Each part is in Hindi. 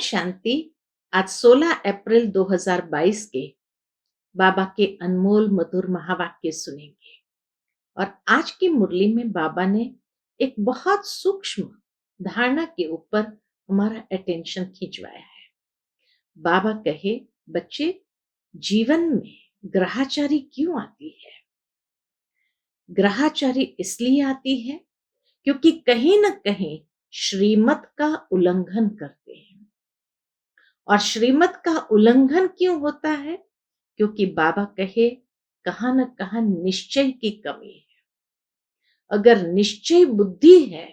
शांति। आज 16 अप्रैल 2022 के बाबा के अनमोल मधुर महावाक्य सुनेंगे। और आज की मुरली में बाबा ने एक बहुत सूक्ष्म धारणा के ऊपर हमारा अटेंशन खिंचवाया है। बाबा कहे, बच्चे, जीवन में ग्रहाचारी क्यों आती है? ग्रहाचारी इसलिए आती है क्योंकि कहीं न कहीं श्रीमत का उल्लंघन करते हैं। और श्रीमत का उल्लंघन क्यों होता है? क्योंकि बाबा कहे, कहां न कहां निश्चय की कमी है। अगर निश्चय बुद्धि है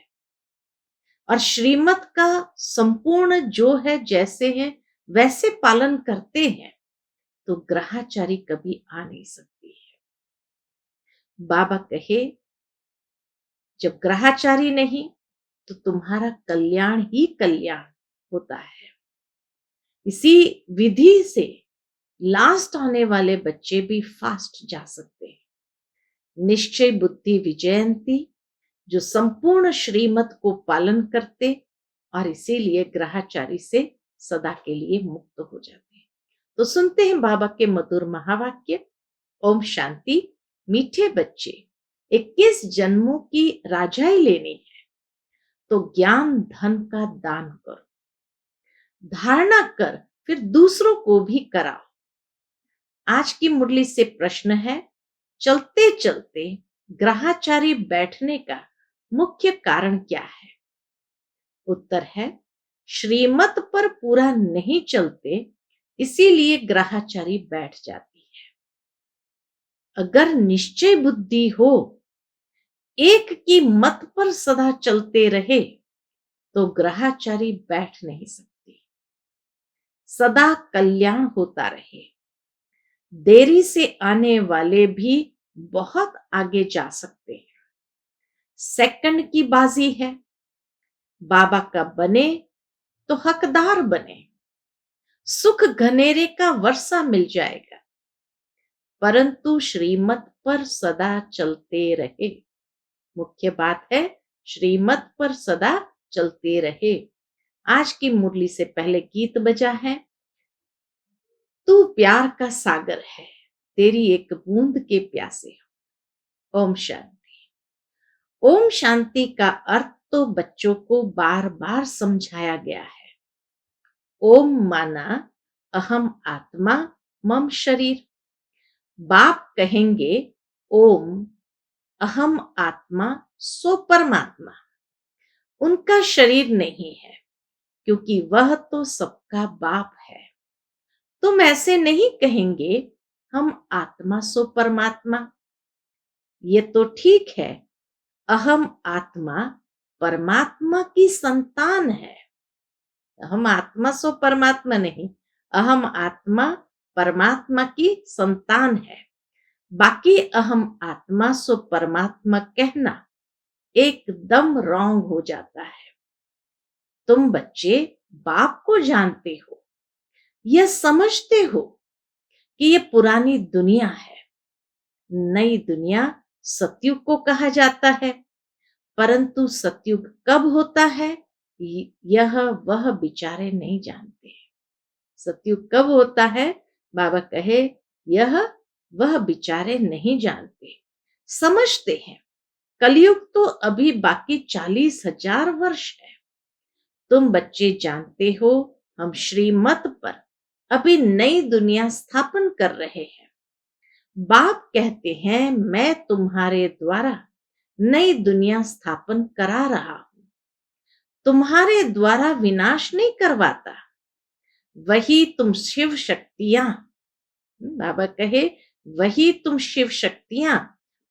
और श्रीमत का संपूर्ण जो है, जैसे है वैसे पालन करते हैं, तो ग्रहाचारी कभी आ नहीं सकती है। बाबा कहे, जब ग्रहाचारी नहीं तो तुम्हारा कल्याण ही कल्याण होता है। इसी विधि से लास्ट आने वाले बच्चे भी फास्ट जा सकते हैं। निश्चय बुद्धि विजयंती, जो संपूर्ण श्रीमत को पालन करते और इसीलिए ग्रहाचारी से सदा के लिए मुक्त हो जाते हैं। तो सुनते हैं बाबा के मधुर महावाक्य। ओम शांति। मीठे बच्चे, 21 जन्मों की राजाई लेनी है तो ज्ञान धन का दान करो, धारणा कर फिर दूसरों को भी कराओ। आज की मुरली से प्रश्न है, चलते चलते ग्रहाचारी बैठने का मुख्य कारण क्या है? उत्तर है, श्रीमत पर पूरा नहीं चलते, इसीलिए ग्रहाचारी बैठ जाती है। अगर निश्चय बुद्धि हो, एक की मत पर सदा चलते रहे, तो ग्रहाचारी बैठ नहीं सकती। सदा कल्याण होता रहे। देरी से आने वाले भी बहुत आगे जा सकते हैं। सेकंड की बाजी है। बाबा का बने तो हकदार बने। सुख घनेरे का वर्षा मिल जाएगा, परंतु श्रीमत पर सदा चलते रहे। मुख्य बात है, श्रीमत पर सदा चलते रहे। आज की मुरली से पहले गीत बजा है, तू प्यार का सागर है, तेरी एक बूंद के प्यासे। ओम शांति। ओम शांति का अर्थ तो बच्चों को बार बार समझाया गया है। ओम माना अहम आत्मा मम शरीर। बाप कहेंगे, ओम अहम आत्मा सो परमात्मा। उनका शरीर नहीं है, क्योंकि वह तो सबका बाप है। तुम ऐसे नहीं कहेंगे, हम आत्मा सो परमात्मा। ये तो ठीक है, अहम आत्मा परमात्मा की संतान है। हम आत्मा सो परमात्मा नहीं, अहम आत्मा परमात्मा की संतान है। बाकी अहम आत्मा सो परमात्मा कहना एकदम रॉन्ग हो जाता है। तुम बच्चे बाप को जानते हो, यह समझते हो कि ये पुरानी दुनिया है। नई दुनिया सतयुग को कहा जाता है, परंतु सतयुग कब होता है यह वह बेचारे नहीं जानते। सतयुग कब होता है, बाबा कहे, यह वह बेचारे नहीं जानते। समझते हैं कलयुग तो अभी बाकी 40,000 वर्ष है। तुम बच्चे जानते हो, हम श्रीमत पर अभी नई दुनिया स्थापन कर रहे हैं। बाप कहते हैं, मैं तुम्हारे द्वारा नई दुनिया स्थापन करा रहा हूं, तुम्हारे द्वारा विनाश नहीं करवाता। वही तुम शिव शक्तियां, बाबा कहे, वही तुम शिव शक्तियां,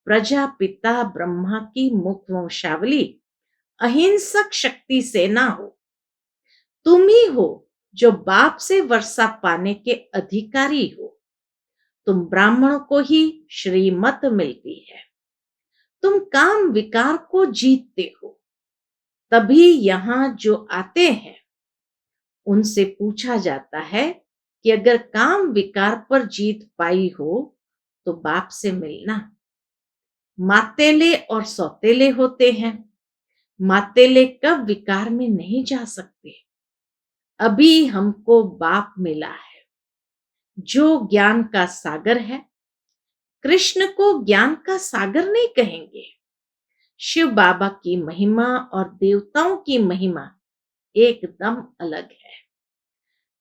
प्रजापिता ब्रह्मा की मुक्त वंशावली, अहिंसक शक्ति सेना हो। तुम ही हो जो बाप से वर्षा पाने के अधिकारी हो। तुम ब्राह्मणों को ही श्रीमत मिलती है। तुम काम विकार को जीतते हो। तभी यहां जो आते हैं उनसे पूछा जाता है कि अगर काम विकार पर जीत पाई हो तो बाप से मिलना। मातेले और सौतेले होते हैं। मातेले कब विकार में नहीं जा सकते, अभी हमको बाप मिला है जो ज्ञान का सागर है। कृष्ण को ज्ञान का सागर नहीं कहेंगे। शिव बाबा की महिमा और देवताओं की महिमा एकदम अलग है।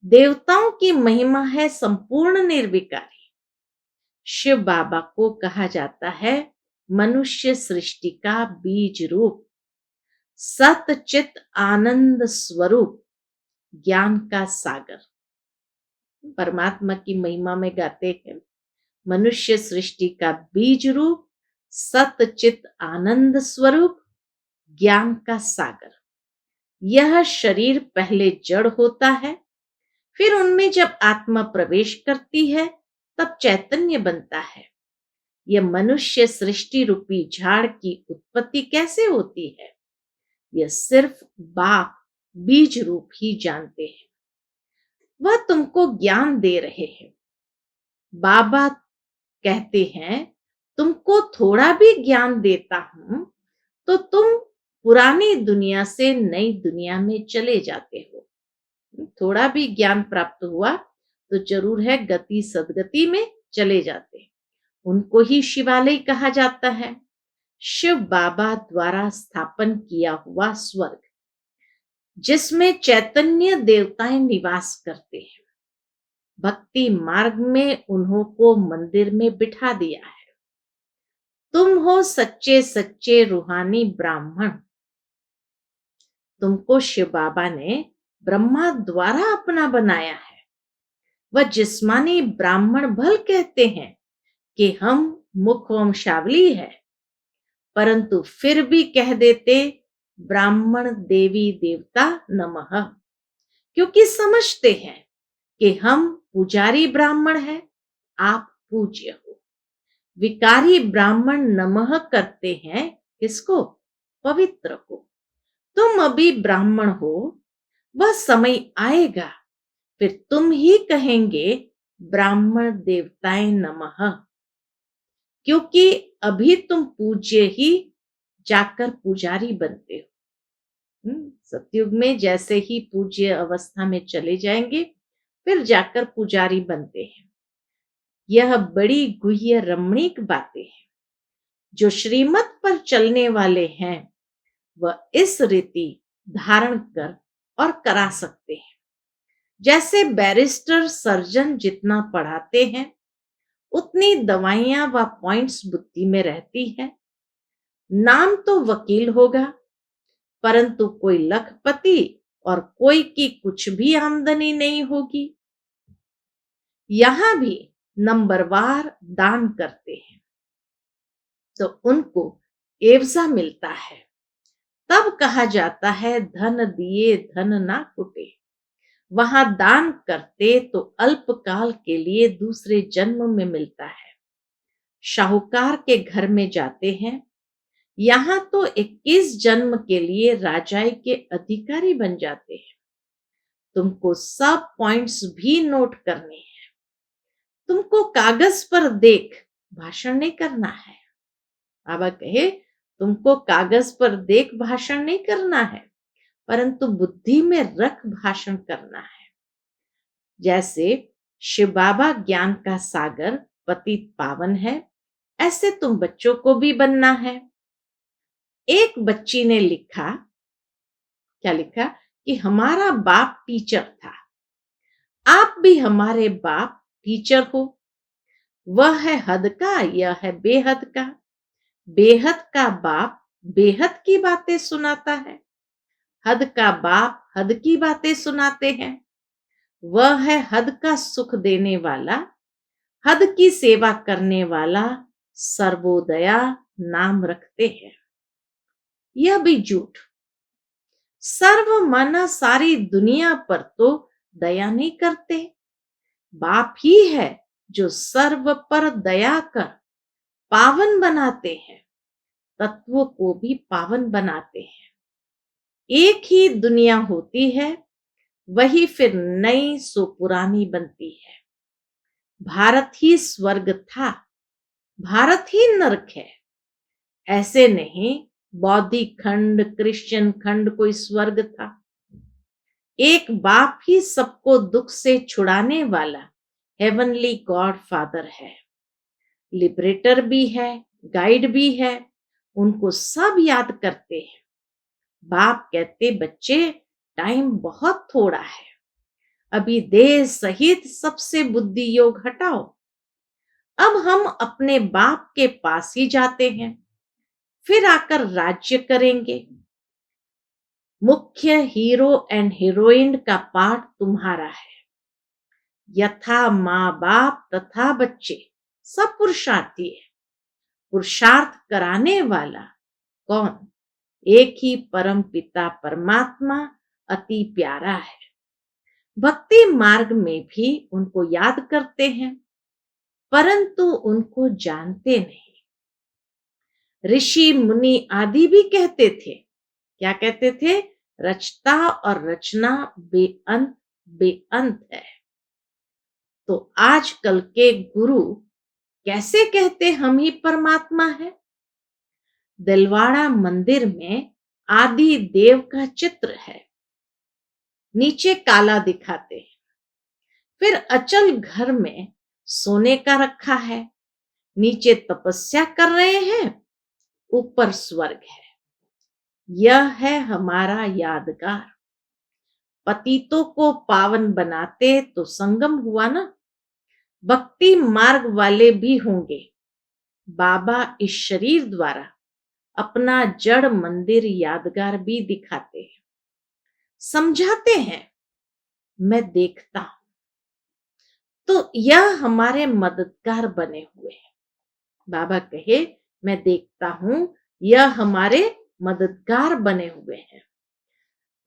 देवताओं की महिमा है संपूर्ण निर्विकारी। शिव बाबा को कहा जाता है मनुष्य सृष्टि का बीज रूप, सतचित आनंद स्वरूप, ज्ञान का सागर। परमात्मा की महिमा में गाते हैं मनुष्य सृष्टि का बीज रूप, सतचित आनंद स्वरूप, ज्ञान का सागर। यह शरीर पहले जड़ होता है, फिर उनमें जब आत्मा प्रवेश करती है तब चैतन्य बनता है। यह मनुष्य सृष्टि रूपी झाड़ की उत्पत्ति कैसे होती है, यह सिर्फ बाप बीज रूप ही जानते हैं। वह तुमको ज्ञान दे रहे हैं। बाबा कहते हैं तुमको थोड़ा भी ज्ञान देता हूं तो तुम पुरानी दुनिया से नई दुनिया में चले जाते हो। थोड़ा भी ज्ञान प्राप्त हुआ तो जरूर है गति सदगति में चले जाते। उनको ही शिवालय कहा जाता है, शिव बाबा द्वारा स्थापन किया हुआ स्वर्ग, जिसमें चैतन्य देवताएं निवास करते हैं। भक्ति मार्ग में उन्हों को मंदिर में बिठा दिया है। तुम हो सच्चे सच्चे रूहानी ब्राह्मण। तुमको शिव बाबा ने ब्रह्मा द्वारा अपना बनाया है। वह जिस्मानी ब्राह्मण भल कहते हैं कि हम मुख वंशावली है, परंतु फिर भी कह देते ब्राह्मण देवी देवता नमः, क्योंकि समझते हैं कि हम पुजारी ब्राह्मण है, आप पूज्य हो। विकारी ब्राह्मण नमः करते हैं किसको? पवित्र को। तुम अभी ब्राह्मण हो, वह समय आएगा फिर तुम ही कहेंगे ब्राह्मण देवताएं नमः, क्योंकि अभी तुम पूज्य ही जाकर पुजारी बनते हो। सतयुग में जैसे ही पूज्य अवस्था में चले जाएंगे फिर जाकर पुजारी बनते हैं। यह बड़ी गुह्य रमणीक बातें हैं। जो श्रीमत पर चलने वाले हैं वह इस रीति धारण कर और करा सकते हैं। जैसे बैरिस्टर सर्जन जितना पढ़ाते हैं उतनी दवाइयां व पॉइंट्स बुद्धि में रहती है। नाम तो वकील होगा, परंतु कोई लखपति और कोई की कुछ भी आमदनी नहीं होगी। यहां भी नंबरवार दान करते हैं तो उनको एवजा मिलता है। तब कहा जाता है धन दिए धन ना कुटे। वहां दान करते तो अल्पकाल के लिए दूसरे जन्म में मिलता है। शाहूकार के घर में जाते हैं, यहां तो 21 जन्म के लिए राजाई के अधिकारी बन जाते हैं। तुमको सब पॉइंट्स भी नोट करने हैं। तुमको कागज पर देख भाषण नहीं करना है। बाबा कहे तुमको कागज पर देख भाषण नहीं करना है, परंतु बुद्धि में रख भाषण करना है। जैसे शिव बाबा ज्ञान का सागर पतित पावन है, ऐसे तुम बच्चों को भी बनना है। एक बच्ची ने लिखा, क्या लिखा कि हमारा बाप टीचर था, आप भी हमारे बाप टीचर हो। वह है हद का, यह है बेहद का। बेहद का बाप बेहद की बातें सुनाता है, हद का बाप हद की बातें सुनाते हैं। वह है हद का सुख देने वाला, हद की सेवा करने वाला, सर्वोदया नाम रखते हैं। यह भी झूठ। सर्व माना सारी दुनिया पर तो दया नहीं करते। बाप ही है जो सर्व पर दया कर पावन बनाते हैं, तत्वों को भी पावन बनाते हैं। एक ही दुनिया होती है, वही फिर नई सो पुरानी बनती है। भारत ही स्वर्ग था, भारत ही नरक है। ऐसे नहीं बौद्धिक खंड क्रिश्चियन खंड कोई स्वर्ग था। एक बाप ही सबको दुख से छुड़ाने वाला हेवनली गॉड फादर है, लिबरेटर भी है, गाइड भी है। उनको सब याद करते हैं। बाप कहते, बच्चे टाइम बहुत थोड़ा है, अभी देह सहित सबसे बुद्धि योग हटाओ। अब हम अपने बाप के पास ही जाते हैं, फिर आकर राज्य करेंगे। मुख्य हीरो एंड हीरोइन का पार्ट तुम्हारा है। यथा माँ बाप तथा बच्चे सब पुरुषार्थी है। पुरुषार्थ कराने वाला कौन? एक ही परम पिता परमात्मा अति प्यारा है। भक्ति मार्ग में भी उनको याद करते हैं, परंतु उनको जानते नहीं। ऋषि मुनि आदि भी कहते थे, क्या कहते थे? रचता और रचना बेअंत बेअंत है। तो आजकल के गुरु कैसे कहते हम ही परमात्मा है? दिलवाड़ा मंदिर में आदि देव का चित्र है, नीचे काला दिखाते हैं। फिर अचल घर में सोने का रखा है, नीचे तपस्या कर रहे हैं, ऊपर स्वर्ग है। यह है हमारा यादगार। पतितों को पावन बनाते तो संगम हुआ ना। भक्ति मार्ग वाले भी होंगे। बाबा इस शरीर द्वारा अपना जड़ मंदिर यादगार भी दिखाते हैं, समझाते हैं। मैं देखता हूं, तो यह हमारे मददगार बने हुए हैं। बाबा कहे, मैं देखता हूं, यह हमारे मददगार बने हुए हैं।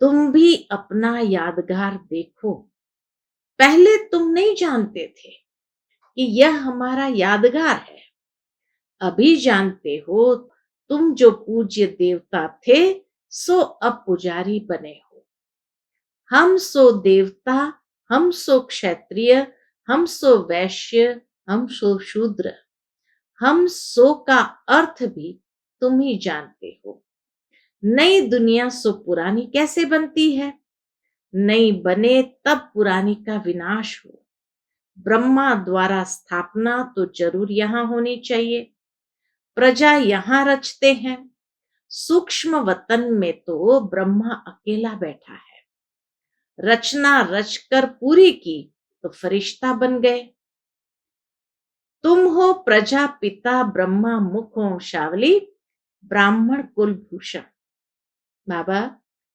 तुम भी अपना यादगार देखो। पहले तुम नहीं जानते थे कि यह हमारा यादगार है, अभी जानते हो। तुम जो पूज्य देवता थे, सो अब पुजारी बने हो। हम सो देवता, हम सो क्षत्रिय, हम सो वैश्य, हम सो शूद्र। हम सो का अर्थ भी तुम ही जानते हो। नई दुनिया सो पुरानी कैसे बनती है? नई बने तब पुरानी का विनाश हो। ब्रह्मा द्वारा स्थापना तो जरूर यहां होनी चाहिए। प्रजा यहां रचते हैं। सूक्ष्म वतन में तो ब्रह्मा अकेला बैठा है। रचना रचकर पूरी की तो फरिश्ता बन गए। तुम हो प्रजापिता ब्रह्मा मुख वंशावली, ब्राह्मण कुलभूषण। बाबा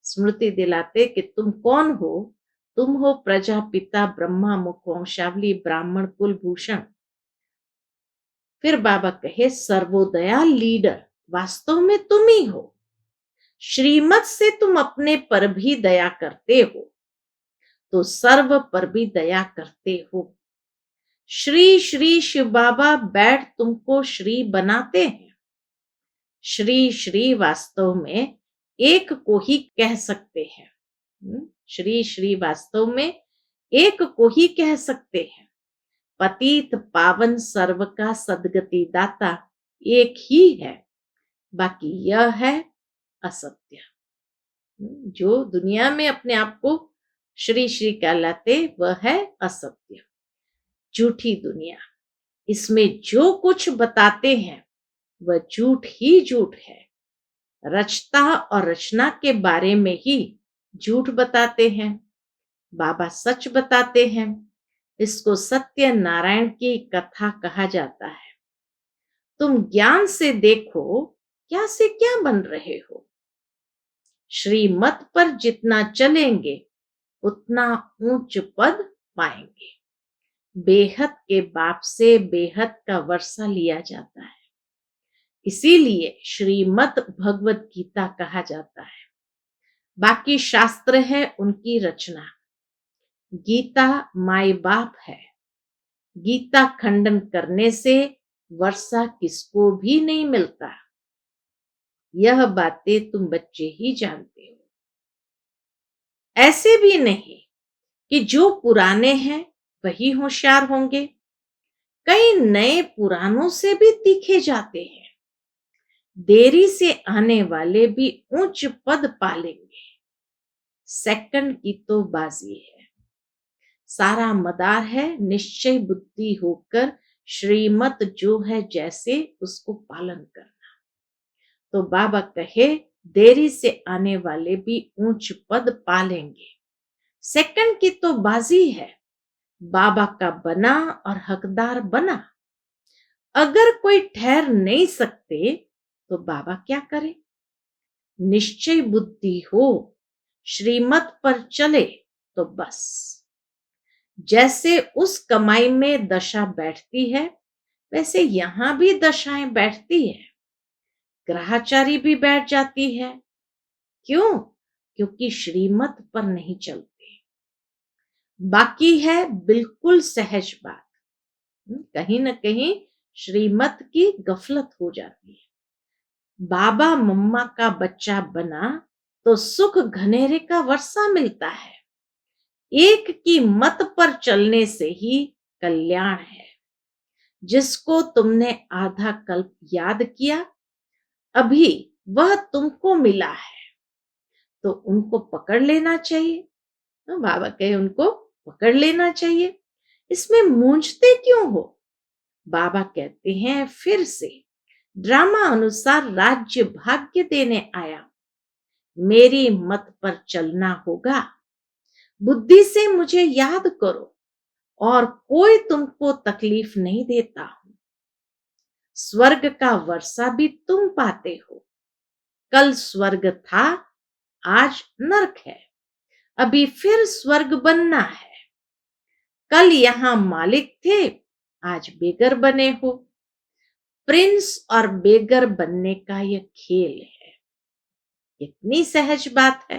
स्मृति दिलाते कि तुम कौन हो? तुम हो प्रजापिता ब्रह्मा मुख वंशावली, ब्राह्मण कुलभूषण। फिर बाबा कहे, सर्वोदया लीडर वास्तव में तुम ही हो। श्रीमत से तुम अपने पर भी दया करते हो, तो सर्व पर भी दया करते हो। श्री श्री शिव बाबा बैठ तुमको श्री बनाते हैं। श्री श्री वास्तव में एक को ही कह सकते हैं। श्री श्री वास्तव में एक को ही कह सकते हैं। पतित पावन सर्व का सदगति दाता एक ही है, बाकी यह है असत्य। जो दुनिया में अपने आप को श्री श्री कहलाते, वह है असत्य, झूठी दुनिया। इसमें जो कुछ बताते हैं वह झूठ ही झूठ है। रचता और रचना के बारे में ही झूठ बताते हैं। बाबा सच बताते हैं। इसको सत्य नारायण की कथा कहा जाता है। तुम ज्ञान से देखो, क्या से क्या बन रहे हो। श्रीमत पर जितना चलेंगे उतना ऊंच पद पाएंगे। बेहद के बाप से बेहद का वर्षा लिया जाता है, इसीलिए श्रीमत भगवत गीता कहा जाता है। बाकी शास्त्र है उनकी रचना। गीता माई बाप है। गीता खंडन करने से वर्षा किसको भी नहीं मिलता। यह बातें तुम बच्चे ही जानते हो। ऐसे भी नहीं कि जो पुराने हैं वही होशियार होंगे। कई नए पुरानों से भी तीखे जाते हैं। देरी से आने वाले भी उच्च पद पा लेंगे। सेकंड की तो बाजी है। सारा मदार है निश्चय बुद्धि होकर श्रीमत जो है जैसे उसको पालन करना। तो बाबा कहे देरी से आने वाले भी ऊंच पद पालेंगे। सेकंड की तो बाजी है, बाबा का बना और हकदार बना। अगर कोई ठहर नहीं सकते तो बाबा क्या करे? निश्चय बुद्धि हो, श्रीमत पर चले तो बस। जैसे उस कमाई में दशा बैठती है वैसे यहां भी दशाएं बैठती है। ग्रहाचारी भी बैठ जाती है। क्यों? क्योंकि श्रीमत पर नहीं चलते। बाकी है बिल्कुल सहज बात। कहीं न कहीं श्रीमत की गफलत हो जाती है। बाबा मम्मा का बच्चा बना तो सुख घनेरे का वर्षा मिलता है। एक की मत पर चलने से ही कल्याण है। जिसको तुमने आधा कल्प याद किया अभी वह तुमको मिला है तो उनको पकड़ लेना चाहिए। बाबा कहे उनको पकड़ लेना चाहिए। इसमें मूंझते क्यों हो? बाबा कहते हैं फिर से ड्रामा अनुसार राज्य भाग्य देने आया। मेरी मत पर चलना होगा। बुद्धि से मुझे याद करो और कोई तुमको तकलीफ नहीं देता हूं। स्वर्ग का वर्षा भी तुम पाते हो। कल स्वर्ग था, आज नरक है, अभी फिर स्वर्ग बनना है। कल यहां मालिक थे, आज बेगर बने हो। प्रिंस और बेगर बनने का यह खेल है। कितनी सहज बात है।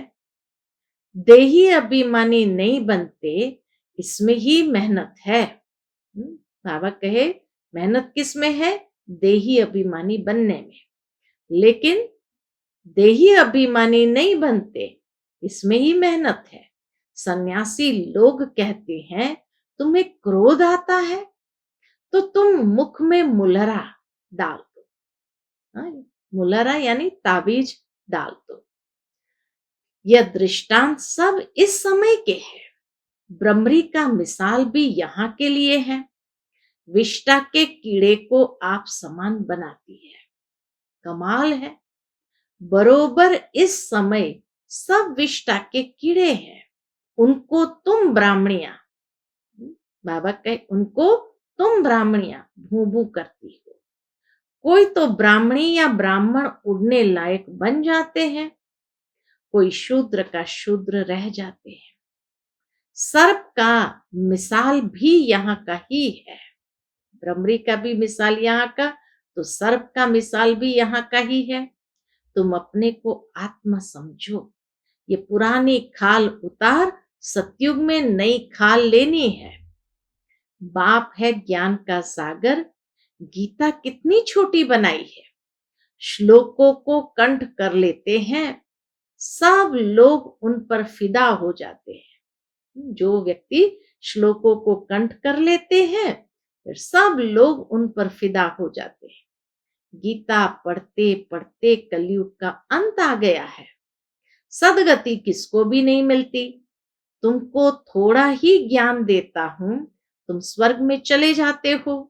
देही अभिमानी नहीं बनते, इसमें ही मेहनत है। बाबा कहे मेहनत किस में है? देही अभिमानी बनने में। लेकिन देही अभिमानी नहीं बनते, इसमें ही मेहनत है। सन्यासी लोग कहते हैं तुम्हें क्रोध आता है तो तुम मुख में मुलहरा डाल दो। मुलहरा यानी ताबीज डाल दो। यह दृष्टांत सब इस समय के हैं। ब्रह्मरी का मिसाल भी यहाँ के लिए है। विष्टा के कीड़े को आप समान बनाती है। कमाल है। बरोबर इस समय सब विष्टा के कीड़े हैं। उनको तुम ब्राह्मणियां, बाबा कहे उनको तुम ब्राह्मणियां भू भू करती हो। कोई तो ब्राह्मणी या ब्राह्मण उड़ने लायक बन जाते हैं, कोई शूद्र का शूद्र रह जाते हैं। सर्प का मिसाल भी यहाँ का ही है। ब्रह्मरी का भी मिसाल यहाँ का, तो सर्प का मिसाल भी यहाँ का ही है। तुम अपने को आत्मा समझो। ये पुरानी खाल उतार, सतयुग में नई खाल लेनी है। बाप है ज्ञान का सागर, गीता कितनी छोटी बनाई है। श्लोकों को कंठ कर लेते हैं, सब लोग उन पर फिदा हो जाते हैं। जो व्यक्ति श्लोकों को कंठ कर लेते हैं फिर सब लोग उन पर फिदा हो जाते हैं। गीता पढ़ते पढ़ते कलयुग का अंत आ गया है। सदगति किसको भी नहीं मिलती। तुमको थोड़ा ही ज्ञान देता हूं, तुम स्वर्ग में चले जाते हो।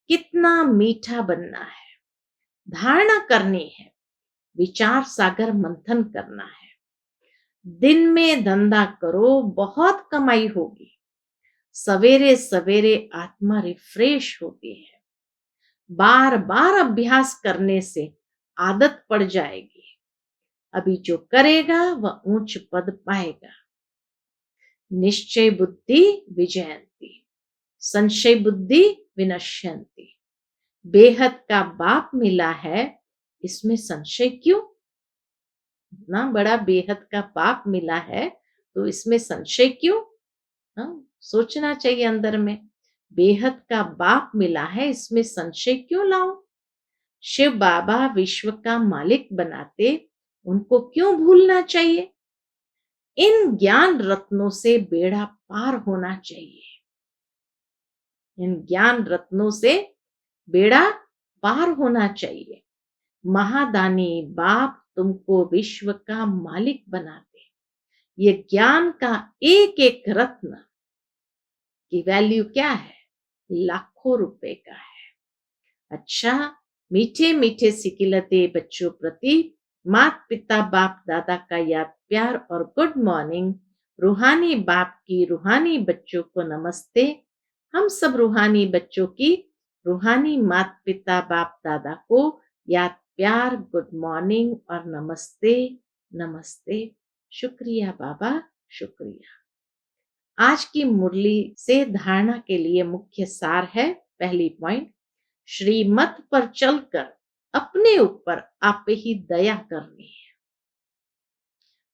कितना मीठा बनना है, धारणा करनी है, विचार सागर मंथन करना है। दिन में धंधा करो, बहुत कमाई होगी। सवेरे सवेरे आत्मा रिफ्रेश होती है। बार बार अभ्यास करने से आदत पड़ जाएगी। अभी जो करेगा वह ऊंच पद पाएगा। निश्चय बुद्धि विजयंती, संशय बुद्धि विनश्यंती। बेहद का बाप मिला है, इसमें संशय क्यों? इतना बड़ा बेहद का बाप मिला है तो इसमें संशय क्यों? सोचना चाहिए अंदर में। बेहद का बाप मिला है, इसमें संशय क्यों लाओ? शिव बाबा विश्व का मालिक बनाते, उनको क्यों भूलना चाहिए? इन ज्ञान रत्नों से बेड़ा पार होना चाहिए। इन ज्ञान रत्नों से बेड़ा पार होना चाहिए। महादानी बाप तुमको विश्व का मालिक बनाते, ये ज्ञान का एक एक रत्न की वैल्यू क्या है? लाखों रुपए का है। अच्छा, मीठे मीठे सिकिलते बच्चों प्रति माता पिता बाप दादा का याद प्यार और गुड मॉर्निंग। रूहानी बाप की रूहानी बच्चों को नमस्ते। हम सब रूहानी बच्चों की रूहानी माता पिता बाप दादा को याद प्यार, गुड मॉर्निंग और नमस्ते नमस्ते। शुक्रिया बाबा, शुक्रिया। आज की मुरली से धारणा के लिए मुख्य सार है। पहली पॉइंट, श्रीमत पर चलकर अपने ऊपर आप ही दया करनी है।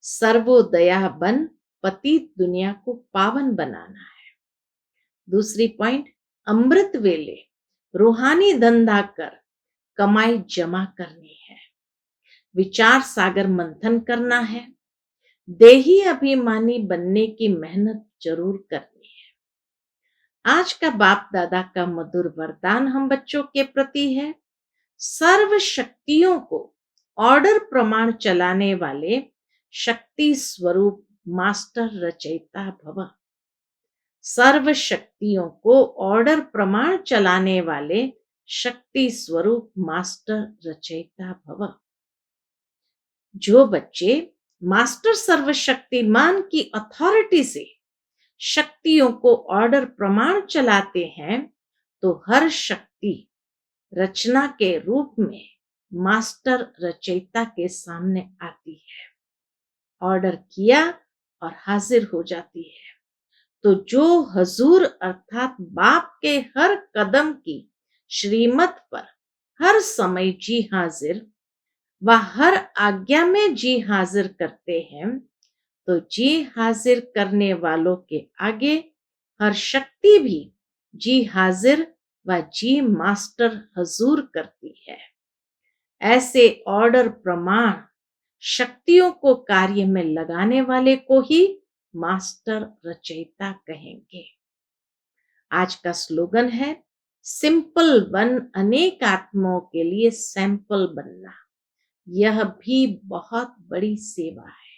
सर्वोदया बन पतित दुनिया को पावन बनाना है। दूसरी पॉइंट, अमृत वेले रूहानी धंधा कर कमाई जमा करनी है। विचार सागर मंथन करना है। देही अभिमानी बनने की मेहनत जरूर करनी है। आज का बाप दादा का मधुर वरदान हम बच्चों के प्रति है। सर्व शक्तियों को ऑर्डर प्रमाण चलाने वाले शक्ति स्वरूप मास्टर रचयिता भव। सर्व शक्तियों को ऑर्डर प्रमाण चलाने वाले शक्ति स्वरूप मास्टर रचयिता भव। जो बच्चे मास्टर सर्वशक्तिमान की अथॉरिटी से शक्तियों को ऑर्डर प्रमाण चलाते हैं तो हर शक्ति रचना के रूप में मास्टर रचयिता के सामने आती है। ऑर्डर किया और हाजिर हो जाती है। तो जो हजूर अर्थात बाप के हर कदम की श्रीमत पर हर समय जी हाजिर व हर आज्ञा में जी हाजिर करते हैं, तो जी हाजिर करने वालों के आगे हर शक्ति भी जी हाजिर व जी मास्टर हजूर करती है। ऐसे ऑर्डर प्रमाण शक्तियों को कार्य में लगाने वाले को ही मास्टर रचयिता कहेंगे। आज का स्लोगन है, सिंपल बन अनेक आत्माओं के लिए सैंपल बनना, यह भी बहुत बड़ी सेवा है।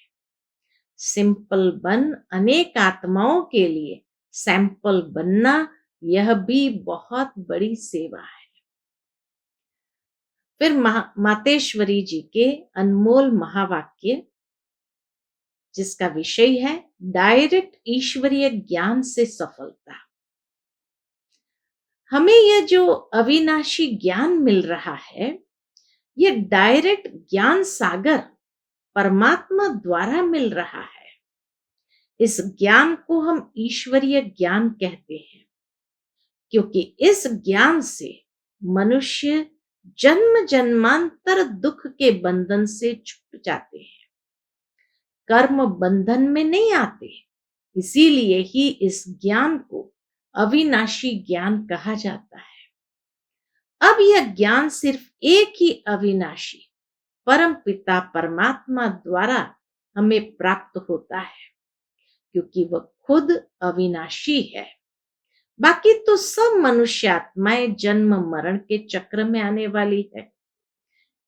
सिंपल बन अनेक आत्माओं के लिए सैंपल बनना, यह भी बहुत बड़ी सेवा है। फिर मातेश्वरी जी के अनमोल महावाक्य, जिसका विषय है डायरेक्ट ईश्वरीय ज्ञान से सफलता। हमें यह जो अविनाशी ज्ञान मिल रहा है, ये डायरेक्ट ज्ञान सागर परमात्मा द्वारा मिल रहा है। इस ज्ञान को हम ईश्वरीय ज्ञान कहते हैं, क्योंकि इस ज्ञान से मनुष्य जन्म जन्मांतर दुख के बंधन से छूट जाते हैं, कर्म बंधन में नहीं आते। इसीलिए ही इस ज्ञान को अविनाशी ज्ञान कहा जाता है। अब यह ज्ञान सिर्फ एक ही अविनाशी परम पिता परमात्मा द्वारा हमें प्राप्त होता है, क्योंकि वह खुद अविनाशी है। बाकी तो सब मनुष्य आत्माएं जन्म मरण के चक्र में आने वाली है।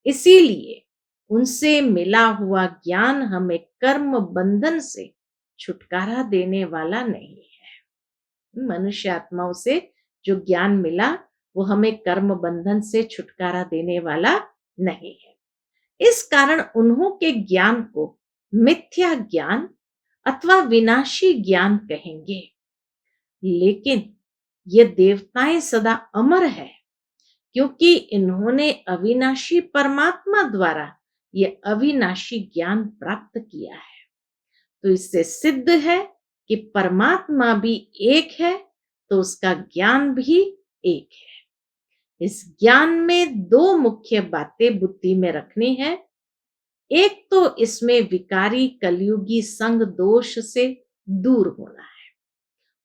इसीलिए उनसे मिला हुआ ज्ञान हमें कर्म बंधन से छुटकारा देने वाला नहीं है। मनुष्य आत्माओं से जो ज्ञान मिला वो हमें कर्म बंधन से छुटकारा देने वाला नहीं है। इस कारण उन्हों के ज्ञान को मिथ्या ज्ञान अथवा विनाशी ज्ञान कहेंगे। लेकिन ये देवताएं सदा अमर है, क्योंकि इन्होंने अविनाशी परमात्मा द्वारा ये अविनाशी ज्ञान प्राप्त किया है। तो इससे सिद्ध है कि परमात्मा भी एक है, तो उसका ज्ञान भी एक है। इस ज्ञान में दो मुख्य बातें बुद्धि में रखनी है। एक तो इसमें विकारी कलयुगी संग दोष से दूर होना है,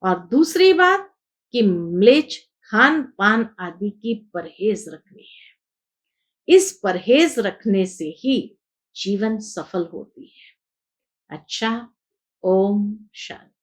और दूसरी बात कि म्लेच्छ खान पान आदि की परहेज रखनी है। इस परहेज रखने से ही जीवन सफल होती है। अच्छा, ओम शांति।